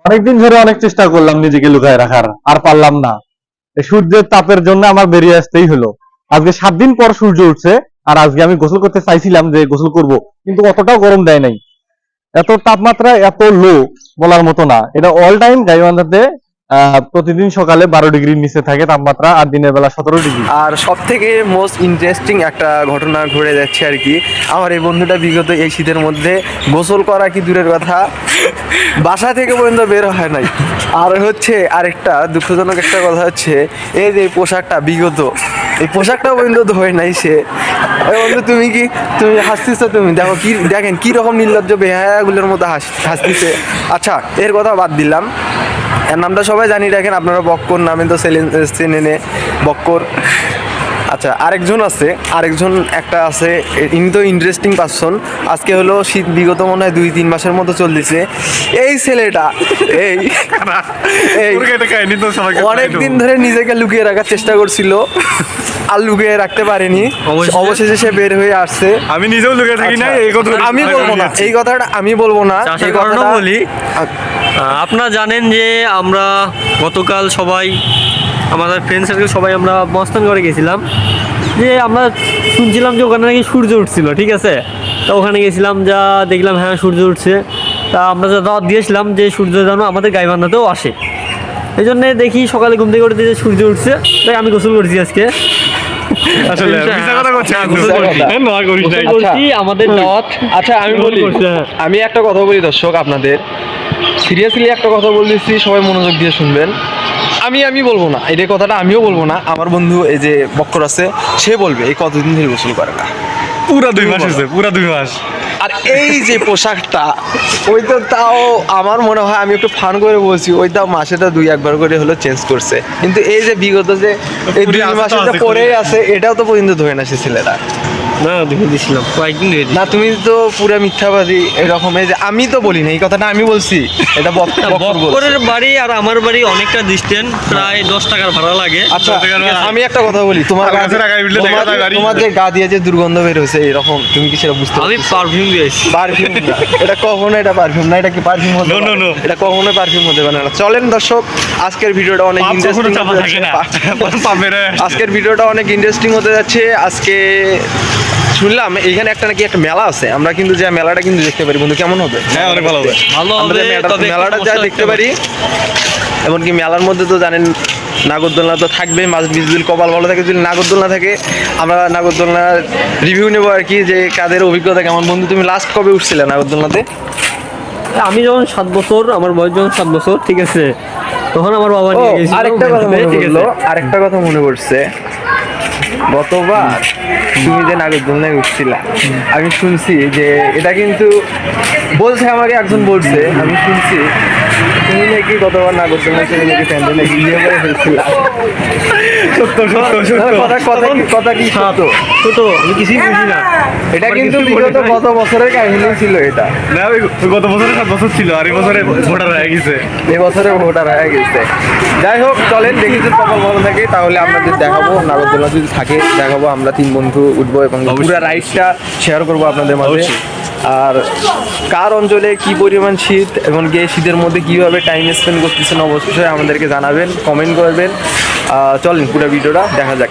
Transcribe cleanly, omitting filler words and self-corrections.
অনেকদিন ধরে অনেক চেষ্টা করলাম নিজেকে লুকায় রাখার, আর পারলাম না। এই সূর্যের তাপের জন্য আমার বেরিয়ে আসতেই হলো। আজকে 7 দিন পর সূর্য উঠছে, আর আজকে আমি গোসল করতে চাইছিলাম যে গোসল করব, কিন্তু অতটাও গরম দেয় নাই। এত তাপমাত্রা এত লো বলার মতো না। এটা অল টাইম গাইবান্ধাতে প্রতিদিন সকালে 12 ডিগ্রির নিচে থাকে তাপমাত্রা, আর দিনের বেলা 17 ডিগ্রি। আর সব থেকে মোস্ট ইন্টারেস্টিং একটা ঘটনা ঘটে যাচ্ছে আর কি, আমার এই বন্ধুটা বিগত এই শীতের মধ্যে গোসল করা কি দূরের কথা, বাসা থেকে পর্যন্ত বের হয় নাই। আর হচ্ছে আরেকটা দুঃখজনক একটা কথা হচ্ছে, এই যে পোশাকটা বিগত এই পোশাকটাও পর্যন্ত ধোয় নাই সে। বন্ধু তুমি হাসতেছো, তুমি দেখো কি দেখেন কি রকম নির্লজ্জ বেহায়াগুলোর মতো হাসতেছে। আচ্ছা, এর কথা বাদ দিলাম, এর নামটা সবাই জানি রাখেন আপনারা, বক্কর নামে তো চেনে বক্কর। আচ্ছা, আরেকজন একটা আছে, ইনি তো ইন্টারেস্টিং পারসন। আজকে হলো শীত বিগত মনে হয় 2-3 মাসের মতো চলতেছে। এই ছেলেটা অনেকদিন ধরে নিজেকে লুকিয়ে রাখার চেষ্টা করছিল, আর লুকিয়ে রাখতে পারেনি, অবশেষে সে বের হয়ে আসছে। আমি নিজেও লুকিয়ে থাকি না, এই কথা আমি বলবো না, এই কথাটা আমি বলবো না, এই কথাটা বলি। আপনারা জানেন যে আমরা গতকাল সবাই আমাদের ফ্রেন্ড সার্কেল সবাই আমরা মস্তানগড়ে গেছিলাম, যে আমরা শুনছিলাম যে ওখানে নাকি সূর্য উঠছিল, ঠিক আছে। তো ওখানে গেছিলাম, যা দেখলাম হ্যাঁ সূর্য উঠছে। তা আমরা যা দাওয়াত দিয়েছিলাম যে সূর্য যেন আমাদের গাইবান্ধাতেও আসে, এই জন্যে দেখি সকালে ঘুম থেকে উঠে যে সূর্য উঠছে, তাই আমি গোসল করছি আজকে। আসলে মিথ্যা কথা করছে, আমাদের দাওয়াত। আচ্ছা আমি একটা কথা বলি দর্শক আপনাদের, সিরিয়াসলি একটা কথা বলতেছি, সবাই মনোযোগ দিয়ে শুনবেন। আমি বলবো না এই কথাটা, আমিও বলবো না, আমার বন্ধু এই যে বক্কর আছে সে বলবে এই কতদিন ধরে গোসল করে না। পুরা 2 মাস হয়েছে, পুরা 2 মাস। আর এই যে পোশাকটা, ওই তো তাও আমার মনে হয়, আমি একটু ফান করে বলছি, ওই তাও মাসেটা 2-1 বার করে হলো চেঞ্জ করছে, কিন্তু এই যে বিগত যে এই 2 মাসেটা পরেই আছে, এটাও তো পর্যন্ত ধরে না সে ছেলেটা। না ধুয়ে দিয়েছিলাম কয়েকদিন, না তুমি তো পুরো মিথ্যাবাদী এরকম। এই যে আমি তো বলি না এই কথাটা, আমি বলছি এটা বক্করের বাড়ি আর আমার বাড়ি অনেকটা ডিস্টেন্স, প্রায় 10 টাকার ভাড়া লাগে। আচ্ছা আমি একটা কথা বলি, তোমার যে গা দিয়ে যে দুর্গন্ধ বের হয়েছে এরকম, তুমি কি সেটা বুঝতে? আমি পারফিউম দিয়েছি। পারফিউম না, এটা কখনো এটা পারফিউম না, এটা কি পারফিউম হতে পারে? নো এটা কখনো পারফিউম হতে পারে না। চলেন দর্শক, আজকের ভিডিওটা অনেক ইন্টারেস্টিং হতে যাচ্ছে। আজকে শুনলাম এইখানে নাকি একটা মেলা আছে, আমরা কিন্তু যে মেলাটা কিন্তু দেখতে পারি বন্ধু, কেমন হবে? হ্যাঁ অনেক ভালো হবে, মেলাটা যা দেখতে পারি। এমনকি মেলার মধ্যে তো জানেন নাগরদোলনা তো থাকবে, মাছ যদি কপাল ভালো থাকে, যদি নাগরদোলনা থাকে আমরা নাগরদোলনার রিভিউ নেবো আর কি, যে কাদের অভিজ্ঞতা কেমন। বন্ধু তুমি লাস্ট কবে উঠছিলে নাগরদোলনাতে? আমি যখন 7 বছর, আমার বয়স যখন 7 বছর, ঠিক আছে, তখন আমার বাবা নিয়ে গেছিল। আরেকটা কথা মনে পড়ছে, গতবার তুমি যে নাগরদোলনায় উঠছিলা, আমি শুনছি যে এটা কিন্তু বলছে, আমাকে একজন বলছে, আমি শুনছি তুমি নাকি গতবার নাগরদোলনায় চলে নাকি প্যান্ডেল নাকি বিয়ে করে ফেলছিলা। কথা কি সত্য? আমি কিছুই বুঝি না। এটা কিন্তু বিগত গত বছরের কাহিনী ছিল, এটা না গত বছরে 7 বছর ছিল, আর এই বছরে ভোটার হয়ে গেছে, এবছরে ভোটার হয়ে গেছে। যাই হোক চলেন, দেখি যদি কপাল ভালো থাকে তাহলে আপনাদের দেখাবো, নাগরদোলনা যদি থাকে দেখাবো, আমরা 3 বন্ধু উঠবো এবং পুরো রাইডটা শেয়ার করবো আপনাদের মাঝে। আর কার অঞ্চলে কি পরিমাণ শীত এবং এই শীতের মধ্যে কীভাবে টাইম স্পেন্ড করতেছেন অবশ্যই আমাদেরকে জানাবেন, কমেন্ট করবেন। চলেন পুরো ভিডিওটা দেখা যাক।